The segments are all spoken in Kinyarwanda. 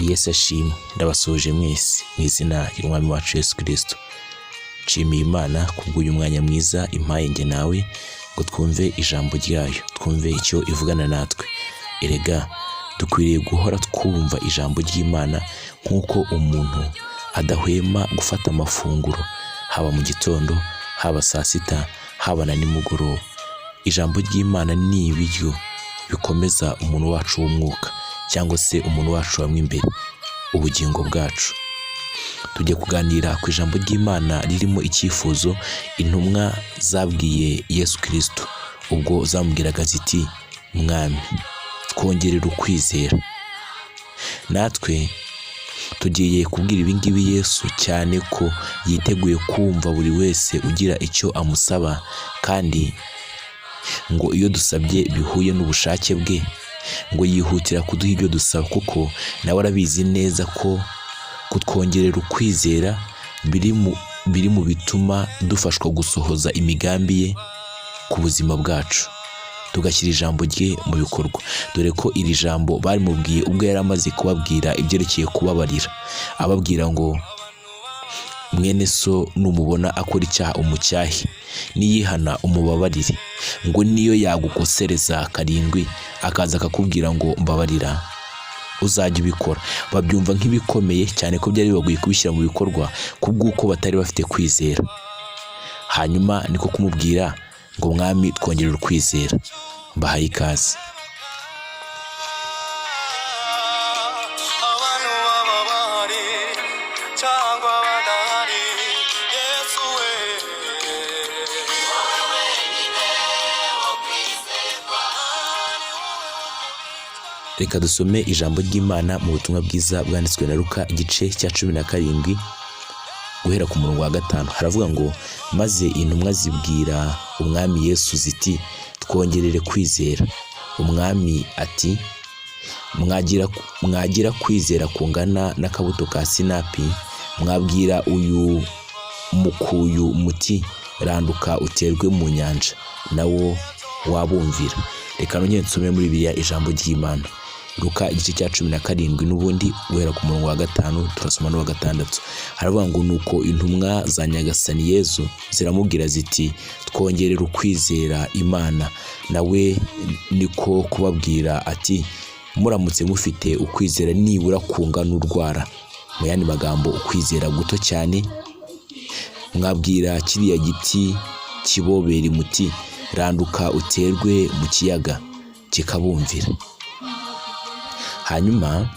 Yesu ashimwe. Ndabasuje mwese mu izina ry'Umwami wacu Yesu Kristo. Nshimiye Imana kubw'uyu mwanya mwiza impaye njye nawe ngo twumve ijambo ryayo, twumve icyo ivugana natwe. Erega dukwiriye guhora twumva ijambo ry'Imana nk'uko umuntu adahwema gufata amafunguro, haba mu gitondo, haba saa sita, haba na nimugoroba. Ijambo ry'Imana ni ibiryo bikomeza umuntu wacu w'umwuka, cyangwa se umuntu wacu wamwe imbere, ubugingo bwacu. Tujye kuganira ku ijambo ry'Imana ririmo icyifuzo intumwa zabwiye Yesu Kristo ubwo zamubwiraga ziti, Mwami twongerera ukwizera. Natwe tugiye kubwira ibingibi Yesu, cyane ko yiteguye kumva buri wese ugira icyo amusaba, kandi ngo iyo dusabye bihuye n'ubushake bwe, ngo yihutira kuduha ibyo dusaba, kuko nawe arabizi neza ko kutwongerera ukwizera biri mu bituma dufashwa gusohoza imigambi ye ku buzima bwacu, tugashyira ijambo rye mu bikorwa. Dore ko iri jambo barimubwiye ubwo yari amaze kubabwira ibyerekeye kubabarira, ababwira ngo mwene so numubona akora icyaha umucyahe, niyihana umubabarire, ngo niyo yagukosereza karindwi akaza akakubwira ngo mbabarira, uzajya ubikora. Babyumva nk'ibikomeye cyane ko byari bibagoye kubishyira mu bikorwa kubw'uko batari bafite kwizera. Hanyuma niko kumubwira ngo Mwami twongerera ukwizera. Mbahaye ikaze. Reka dusome ijambo ry'Imana mu butumwa bwiza bwanditswe na Luka igice cya 17 guhera ku murongo wa 5. Haravuga ngo, maze intumwa zibwira umwami Yesu ziti, twongerere kwizera. Umwami ati, mwagira kwizera kungana n'akabuto ka sinapi, mwabwira uyu mukuyu muti, randuka uterwe mu nyanja, nawo wabumvira. Reka nongere nsome muri Bibiliya ijambo ry'Imana. Luka igice cya 17 n'ubundi guhera ku murongo wa 5 turasoma no wa 6. Haravuga ngo, nuko intumwa za Nyagasani Yesu ziramubwira ziti, twongerera ukwizera Imana. Nawe niko kubabwira ati, muramutse mufite ukwizera nibura kungana urwara, mu yandi magambo ukwizera guto cyane, mwabwira kiriya giti kibobera muti, randuka uterwe mu kiyaga, kikabumvira. Hanyuma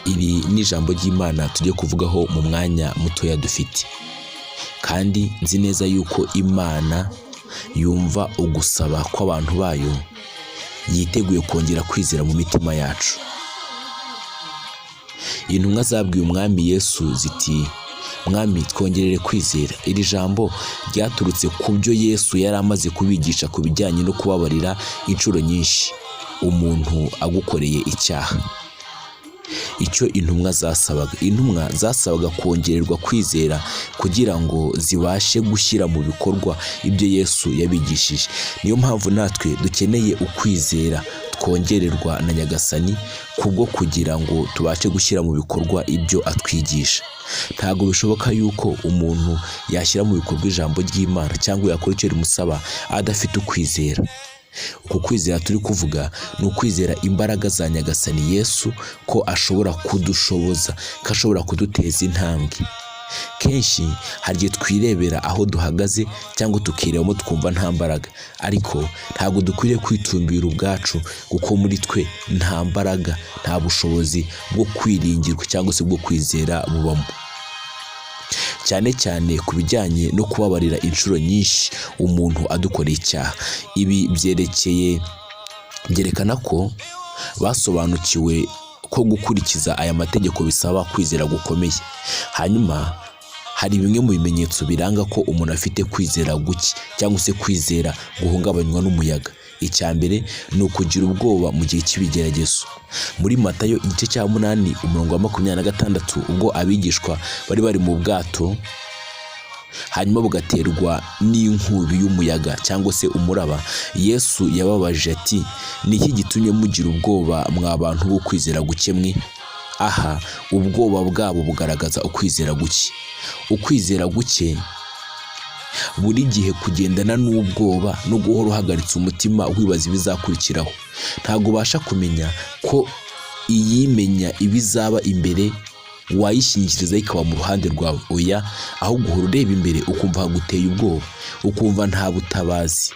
iri ni ijambo ry'Imana tujye kuvugaho mu mwanya mutoya dufite, kandi nzi neza yuko Imana yumva ugusaba kw'abantu bayo, yiteguye kongera kwizera mu mitima yacu. Intumwa zabwiye umwami Yesu ziti, Mwami twongerere kwizera. Iri jambo ryaturutse ku byo Yesu yari amaze kubigisha ku bijyanye no kubabarira inshuro nyinshi umuntu agukoreye icyaha. Icyo intumwa zasabaga kongererwa kwizera kugira ngo zibashe gushyira mu bikorwa ibyo Yesu yabigishije. Niyo mpamvu natwe dukeneye ukwizera twongererwa na Nyagasani kubwo kugira ngo tubashe gushyira mu bikorwa ibyo atwigisha. Ntabwo bishoboka yuko umuntu yashyira mu bikorwa ijambo ry'Imana cyangwa yakora icyo rimusaba adafite ukwizera. Uku kwizera turi kuvuga ni ukwizera imbaraga za Nyagasani Yesu, ko ashobora kudushoboza, ko ashobora kuduteza intambwe. Kenshi hari igihe twirebera aho duhagaze cyangwa tukirebamo twumva nta mbaraga, ariko ntabwo dukwiriye kwitumbira ubwacu, kuko muri twe nta mbaraga, nta bushobozi bwo kwiringirwa cyangwa se bwo kwizera bubamo. Cyane cyane ku bijyanye no kubabarira inshuro nyinshi umuntu adukoreye icyaha. Ibi byerekana ko basobanukiwe ko gukurikiza aya mategeko bisaba kwizera gukomeye. Hanyuma hari bimwe mu bimenyetso biranga ko umuntu afite kwizera guke cyangwa se kwizera guhungabanywa n'umuyaga. Icya mbere ni ukugira ubwoba mu gihe cy'ibigeragezo. Muri Matayo igice cya 8 umurongo wa 26, ubwo abigishwa bari mu bwato, hanyuma bugaterwa n'inkubi y'umuyaga cyangwa se umuraba, Yesu yababaje ati, ni iki gitumye mugira ubwoba mwa bantu bo kwizera guke mwe? Aha ubwoba bwabo bugaragaza ukwizera guke. Ukwizera guke buri gihe kugendana n'ubwoba no guhora uhagaritse umutima wibaza ibizakurikiraho. Ntabwo ubasha kumenya ko iyimenya ibizaba imbere wayishingikiriza ikaba mu ruhande rwawe. Oya, ahubwo uhora ureba imbere ukumva haguteye ubwoba, ukumva nta butabazi.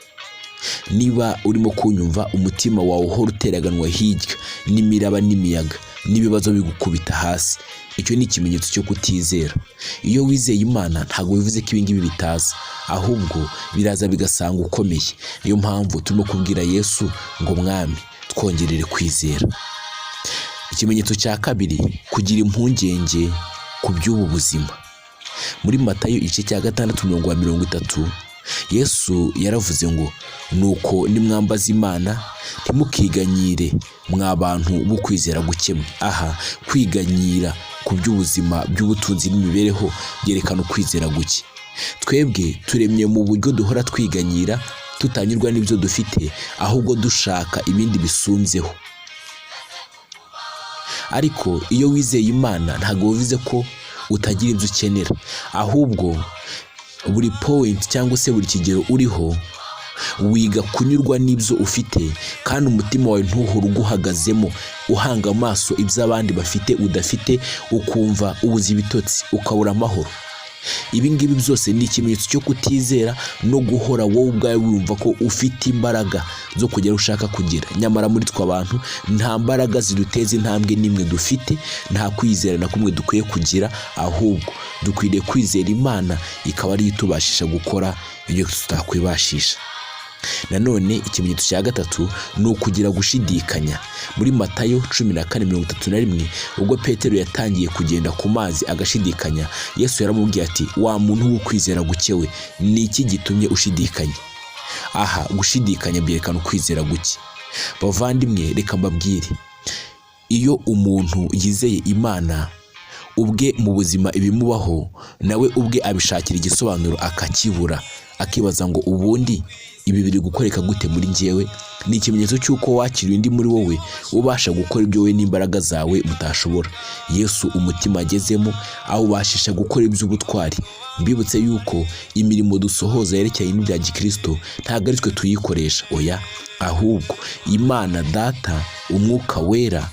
Niba urimo kunyumva, umutima wawe uhora uteraganwa hirya n'imiraba n'imiyaga n'ibibazo bigukubita hasi, icyo ni ikimenyetso cyo kutizera. Iyo wizeye Imana ntabwo bivuze ko ibingibi bitaza, ahubwo biraza bigasanga ukomeye. Niyo mpamvu turimo kubwira Yesu ngo mwami twongerere kwizera. Ikimenyetso cya kabiri, kugira impungenge ku by'ubu buzima. Muri Matayo igice cya 6:30 Yesu yaravuze ngo nuko nimwambaza Imana ntimukiganyire mwa bantu bo kwizera gukemwe. Aha kwiganyira ku by'ubuzima by'ubutunzi n'imibereho byerekana ukwizera guke. Twebwe turemye mu buryo duhora twiganyira, tutanyurwa n'ibyo dufite, ahubwo dushaka ibindi bisunzeho. Ariko iyo wizeye Imana ntabwo bivuze ko utagira ibyo ukenera, ahubwo buri point cyangwa se buri kigero uriho wiga kunyurwa n'ibyo ufite, kandi umutima wawe ntuhora uguhagazemo uhanga amaso ibyo abandi bafite udafite, ukumva ubuze ibitotsi ukabura amahoro. Ibi ngibi byose ni ikimenyetso cyo kutizera no guhora wowe ubwawe wumva ko ufite imbaraga zo kugera ushaka kugera. Nyamara muri twe abantu nta mbaraga ziduteza intambwe n'imwe dufite, nta kwizera na kumwe dukwiye kugira, ahubwo dukwiriye kwizera Imana ikaba ariyo itubashisha gukora ibyo tutakwibashisha. Nanone ikimenyetso cya gatatu ni ukugira gushidikanya. Muri Matayo 14:31 ubwo Petero yatangiye kugenda ku mazi agashidikanya, Yesu yaramubwiye ati wa muntu w'ukwizera gukewe, ni iki gitumye ushidikanya? Aha gushidikanya byerekana ukwizera guke. Bavandimwe, reka mbabwire, iyo umuntu yizeye Imana ubwe mu buzima ibimubaho, nawe ubwe abishakira igisobanuro akakibura, akibaza ngo ubundi ibi biri gukoreka gute muri njyewe? Ni ikimenyetso cy'uko wakiriye indi muri wowe ubasha gukora ibyo wowe n'imbaraga zawe mutashobora. Yesu umutima agezemo awubashisha gukora iby'ubutwari. Mbibutse yuko imirimo dusohoza yerekeye n'ibya Gikristo ntabwo ari twe tuyikoresha, oya, ahubwo Imana Data, Umwuka Wera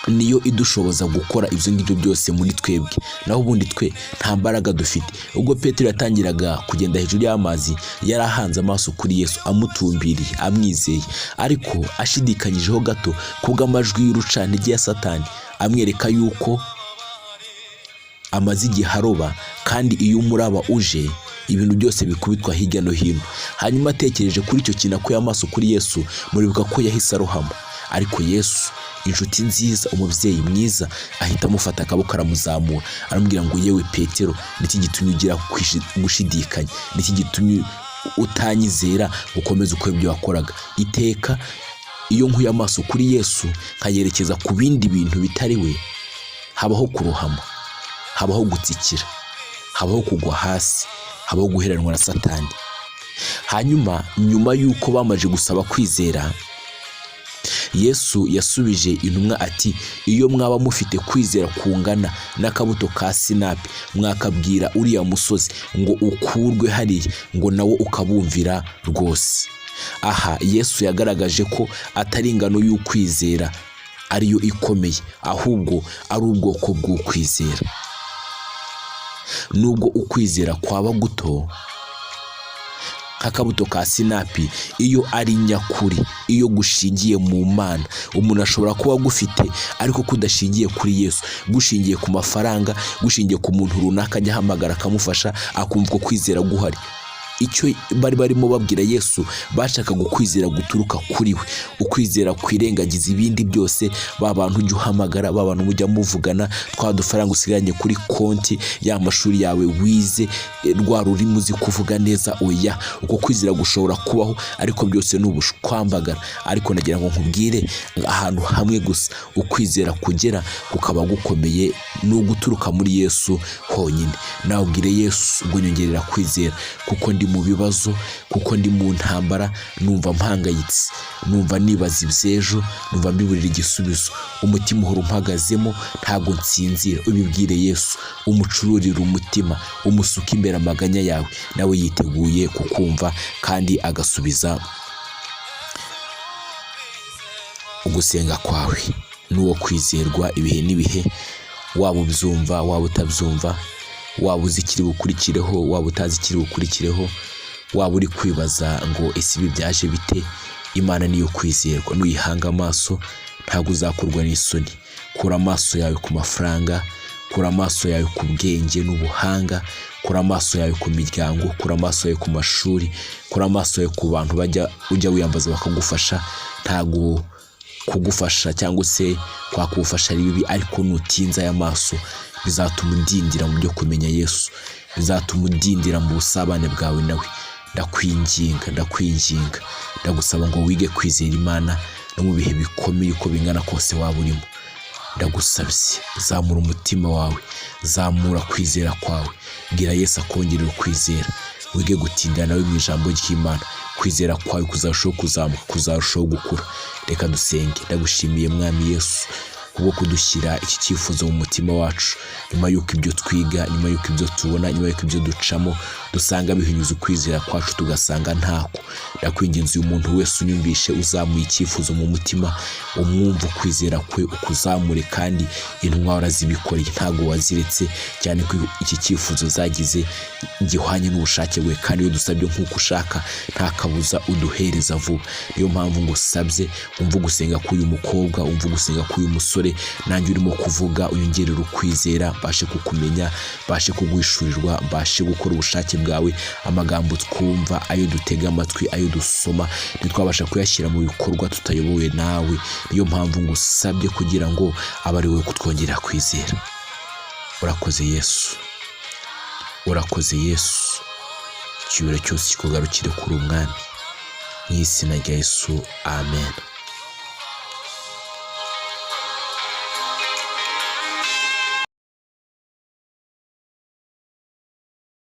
niyo idushoboza gukora ibyo ngibyo byose muri twebwe. Naho ubundi twe nta mbaraga dufite. Ubwo Petero yatangiraga kugenda hejuru y'amazi, yarahanze amaso kuri Yesu, amutumbiriye, amwizeye, ariko ashidikanyijeho gato kubw'amajwi y'urucantege ya Satani amwereka yuko amaze igihe aroba, kandi iyo umuraba uje ibintu byose bikubitwa hirya no hino. Hanyuma atekereje kuri icyo kintu, akuye amaso kuri Yesu, muribuka ko yahise arohama. Ariko Yesu, inshuti nziza, umubyeyi mwiza, ahita amufata akaboko aramuzamura, aramubwira ngo yewe Petero, niki gitumye ugira gushidikanya? Niki gitumye utanyizera gukomeza uko ibyo wakoraga? Iteka iyo nkuye amaso kuri Yesu nkayerekeza ku bindi bintu bitari we, habaho kurohama, habaho gutsikira, habaho kugwa hasi, habaho guheranwa na Satani. Hanyuma nyuma y'uko bamaje gusaba kwizera, Yesu yasubije intumwa ati iyo mwaba mufite kwizera kungana n'akabuto ka sinapi, mwakabwira uriya musozi ngo ukurwe hariya, ngo nawo ukabumvira rwose. Aha Yesu yagaragaje ko atari ingano y'ukwizera ariyo ikomeye, ahubwo ari ubwoko bw'ukwizera. Nubwo ukwizera kwaba guto nk'akabuto ka sinapi, iyo ari nyakuri, iyo gushingiye mu Mana, umuntu ashobora kuba gufite ariko kudashingiye kuri Yesu, gushingiye ku mafaranga, gushingiye ku muntu runaka ajya ahamagara akamufasha, akumva ko kwizera guhari. Icyo bari barimo babwira Yesu, bashakaga ukwizera guturuka kuri we, ukwizera kwirengagiza ibindi byose, ba bantu ujya uhamagara, ba bantu mujya muvugana, twa dufaranga usigaranye kuri konti, ya mashuri yawe wize, rwa rurimi uzi kuvuga neza. Oya, uko kwizera gushobora kubaho, ariko byose ni ubushwambagara. Ariko nagira ngo nkubwire ahantu hamwe gusa ukwizera kugera kukaba gukomeye, ni uguturuka muri Yesu honyine. Nawubwire Yesu ngo nyongerera kwizera, kuko ndi ndi mu bibazo, kuko ndi mu ntambara, numva mpangayitse, numva nibaza iby'ejo, numva mbiburira igisubizo, umutima uhora umpagazemo ntabwo nsinzira. Ubibwire Yesu, umucururire umutima, umusuke imbere amaganya yawe, nawe yiteguye kukumva kandi agasubiza ugusenga kwawe. N'uwo kwizerwa ibihe n'ibihe, waba ubyumva waba utabyumva, waba uzi ikiri bukurikireho waba utazi ikiri bukurikireho, waba uri kwibaza ngo ese ibi byaje bite, Imana niyo kwizerwa. Nuyihanga amaso ntabwo uzakorwa n'isoni. Kura amaso yawe ku mafaranga, kura amaso yawe ku bwenge n'ubuhanga, kura amaso yawe ku miryango, kura amaso yawe ku mashuri, kura amaso yawe ku bantu ujya wiyambaza bakagufasha. Ntabwo kugufasha cyangwa se kwakugufasha ari bibi, ariko nutinza aya maso bizatuma undindira mu byo kumenya Yesu, bizatuma undindira mu busabane bwawe nawe. Ndakwinginga ndagusaba ngo wige kwizera Imana no mu bihe bikomeye uko bingana kose waba urimo. Ndagusabye, zamura umutima wawe, zamura kwizera kwawe, bwira Yesu akongerera ukwizera. Wige gutindana nawe mu ijambo ry'Imana, kwizera kwawe kuzarushaho kuzamuka, kuzarushaho gukura. Reka dusenge. Ndagushimiye Mwami Yesu kubwo kudushyira iki cyifuzo mu mutima wacu, nyuma y'uko ibyo twiga, nyuma y'uko ibyo tubona, nyuma y'uko ibyo ducamo dusanga bihinyuza ukwizera kwacu, tugasanga ntako. Ndakwinginze uyu muntu wese unyumvishe uzamuye icyifuzo mu mutima, umwumva ukwizera kwe ukuzamure, kandi intumwa warazibikoreye ntabwo waziretse, cyane ko iki cyifuzo zagize gihwanye n'ubushake bwe, kandi iyo dusabye nk'uko ushaka nta kabuza uduhereza vuba. Niyo mpamvu ngusabye umva gusenga k'uyu mukobwa, umva gusenga k'uyu musore, nanjye urimo kuvuga unyongerera ukwizera, mbashe kukumenya, mbashe kuguhishurirwa, mbashe gukora ubushake bwawe. Amagambo twumva, ayo dutega amatwi, ayo dusoma, ntitwabasha kuyashyira mu bikorwa tutayobowe nawe. Niyo mpamvu ngusabye kugira ngo abe ari wowe kutwongerera kwizera. Urakoze Yesu, urakoze Yesu, icyubahiro cyose kikugarukire kuri umwami, mu izina rya Yesu, amen.